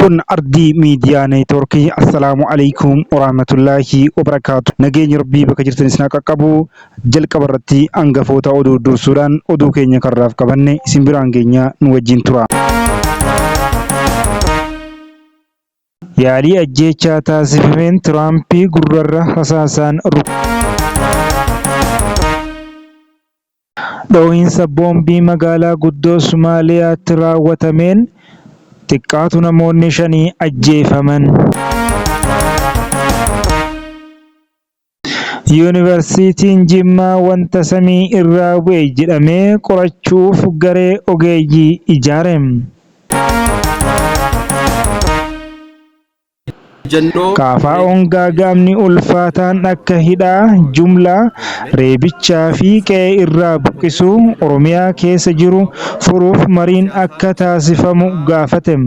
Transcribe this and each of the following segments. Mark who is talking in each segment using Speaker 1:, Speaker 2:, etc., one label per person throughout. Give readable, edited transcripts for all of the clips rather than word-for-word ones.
Speaker 1: Kun ardii miidiyaa neetwoorkii. Assalaamu alaikum warahmatullaahi wabarakaatu. Nageenya rabbii bakka jirtan isin haa qaqqabu. Jalqaba irratti hangafoota oduu dursuudhaan oduu keenya karraaf qabanne isin biraan geenya nu wajjin tura. Yaalii ajjeechaa taasifameen Tiraampii gurrarra rasaasaan dhoohinsa boombii magaalaa guddoo Somaaliyaatti raawwatameen xiqqaatu namoonni 5 ajjeefaman. Yuunivarsiitiin Jimmaa wanta samii irraa bu'e jedhamee qorachuuf garee ogeeyyii ijaare. Kaafaa'oon gaagaamni ulfaataan akka hidhaa jumlaa, reebichaa fi qe'ee irraa buqqisuu Oromiyaa keessa jiru furuuf mariin akka taasifamu gaafate.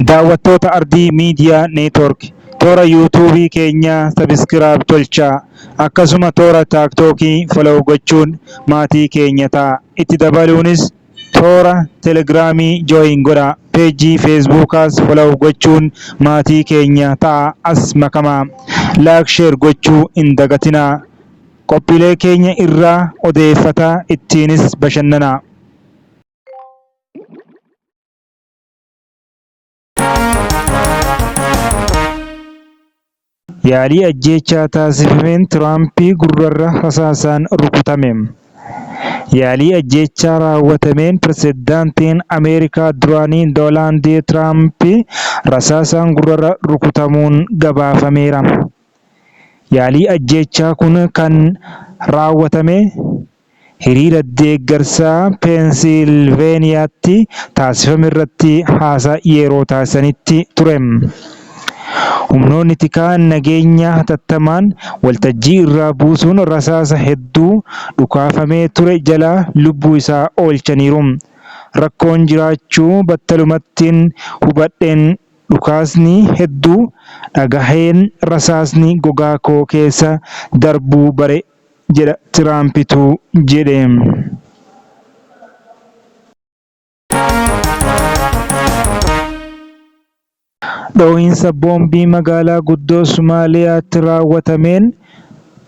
Speaker 1: Daawwattoota ardii miidiyaa neetwoork toora yuutuubii keenyaa sabiskiraayib tolchaa, akkasuma toora taaktookii follow gochuun maatii keenya ta'a. Itti dabaluunis toora telegiraamii jooyin godhaa, peejii feesbuukaas follow gochuun maatii keenya ta'a. As makamaa laayik sheer gochuu hin dagatinaa. Qophiilee keenya irraa odeeffataa, ittiinis bashannanaa. Yaalii ajjeechaa taasifameen Tiraampii gurrarra rasaasaan rukutame. Yaalii ajjeechaa raawwatameen pirezidaantiin Ameerikaa duraanii Doonaald Tiraampii rasaasaan gurrarra rukutamuun gabaafameera. Yaalii ajjeechaa kun kan raawwatame hiriira deeggarsaa Peensilveeniyaatti taasifame irratti haasaa yeroo taasisanitti ture. Humnoonni tikaa nageenya hatattamaan waltajjii irraa buusuun rasaasa hedduu dhukaafamee ture jalaa lubbuu isaa oolchaniiru. Rakkoon jiraachuu battalumattiin hubadheen dhukaasni hedduu dhagaheen rasaasni gogaa koo keessa darbuu bare jedha Tiraampitu jedhe. Dhoohinsa boombii magaalaa guddoo Somaaliyaatti raawwatameen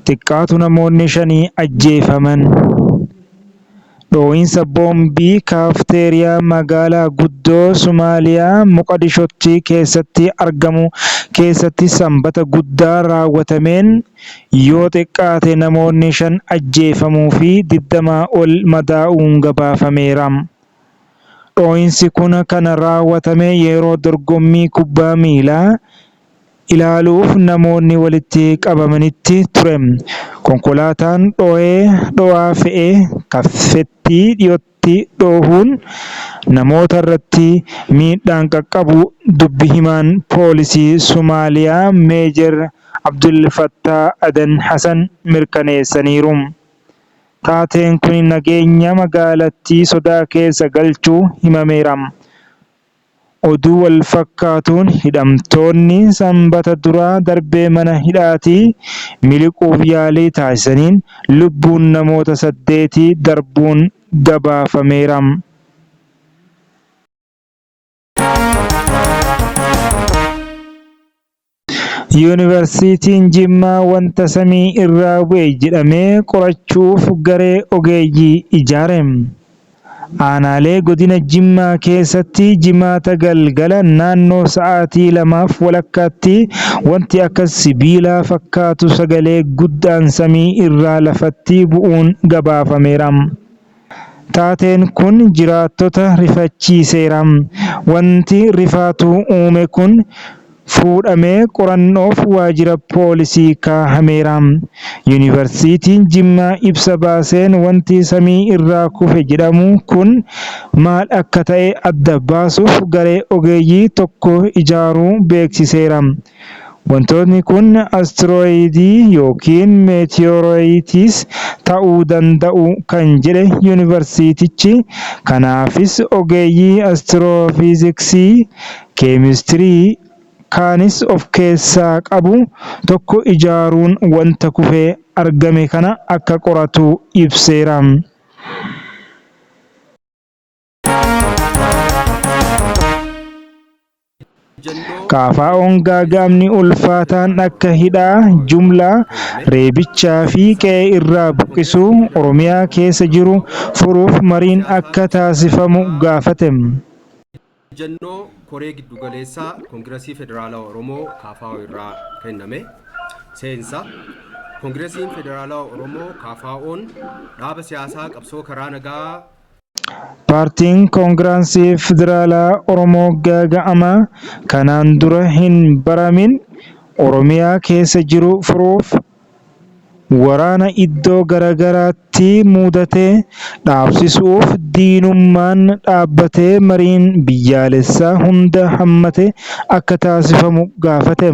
Speaker 1: xiqqaatu namoonni 5 ajjeefaman. Dhoohinsa boombii kaafteeriyaa magaalaa guddoo Somaaliyaa Moqodishootti keessatti argamu keessatti sanbata guddaa raawwatameen yoo xiqqaate namoonni 5 ajjeefamuu fi 20 ol madaa'uun gabaafameera. Dhoohinsi kun kan raawwatame yeroo dorgommii kubbaa miilaa ilaaluuf namoonni walitti qabamanitti ture. Konkolaataan dho'aa fe'ee kaffettii dhiyootti dhoohuun namoota irratti miidhaan qaqqabu dubbi himaan poolisii Somaaliyaa Meejar Abdulfattaa Adan Hasan mirkaneessaniiru. Taateen kun nageenya magaalattii sodaa keessa galchuu himameera. Oduu wal fakkaatuun hidhamtoonni sanbata duraa darbee mana hidhaatii miliquuf yaalii taasisaniin lubbuun namoota 8 darbuun gabaafameera. Yuunivarsiitiin Jimmaa wanta samii irraa bu'e jedhamee qorachuuf garee ogeeyyii ijaare. Aanaalee godina Jimmaa keessatti jimaata galgala naannoo sa'aatii 2:00 wanti akka sibiilaa fakkaatu sagalee guddaan samii irraa lafatti bu'uun gabaafameera. Taateen kun jiraattota rifachiiseera. Wanti rifaatu uume kun fuudhamee qorannoof waajjira poolisii kaahameera. Yuunivarsiitiin Jimmaa ibsa baaseen wanti samii irraa kufe jedhamu kun maal akka ta'e adda baasuuf garee ogeeyyii tokko ijaaruu beeksiseera. Wantootni kun astiroidii yookiin meetiyoorooyitis ta'uu danda'u kan jedhe yuunivarsiitichi. Kanaafis ogeeyyii astiroofiiziksii, keemistirii kaanis of keessaa qabu tokko ijaaruun wanta kufee argame kana akka qoratu ibseera. KFO'n gaaga'amni ulfaataan akka hidhaa jumlaa, reebichaa fi qe'ee irraa buqqisuu Oromiyaa keessa jiru furuuf mariin akka taasifamu gaafate.
Speaker 2: Ejjennoo koree giddugaleessaa Koongireesii Federaalawaa Oromoo KFO irraa kenname. Seensa Koongireesiin Federaalawaa Oromoo KFO'n dhaaba siyaasaa qabsoo karaa nagaa.
Speaker 1: Paartiin Koongireesii Federaalawaa Oromoo gaaga'ama kanaan dura hin baramin Oromiyaa keessa jiru furuuf waraana iddoo garaagaraatti mudatee dhaabsisuuf diinummaan dhaabbatee mariin biyyaalessaa hunda hammate akka taasifamu gaafate.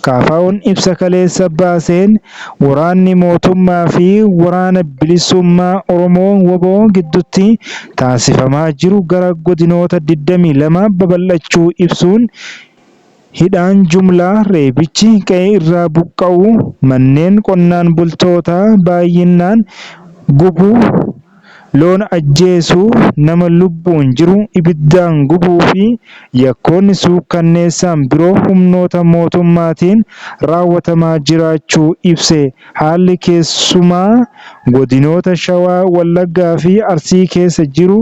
Speaker 1: KFO'n ibsa kaleessa baaseen waraanni mootummaa fi waraana bilisummaa Oromoo WBO gidduutti taasifamaa jiru gara godinoota 22 babal'achuu ibsuun hidhaan jumlaa, reebichi, qe'ee irraa buqqa'uu, manneen qonnaan bultootaa baay'inaan gubuu, loon ajjeesuu, nama lubbuun jiru ibiddaan gubuu fi yakkoonni suukkanneessaan biroo humnoota mootummaatiin raawwatamaa jiraachuu ibse. Haalli keessumaa godinoota Shawaa, Wallaggaa fi Arsii keessa jiru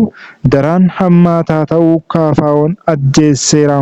Speaker 1: daran hammaataa ta'uu KFO'n addeesseera.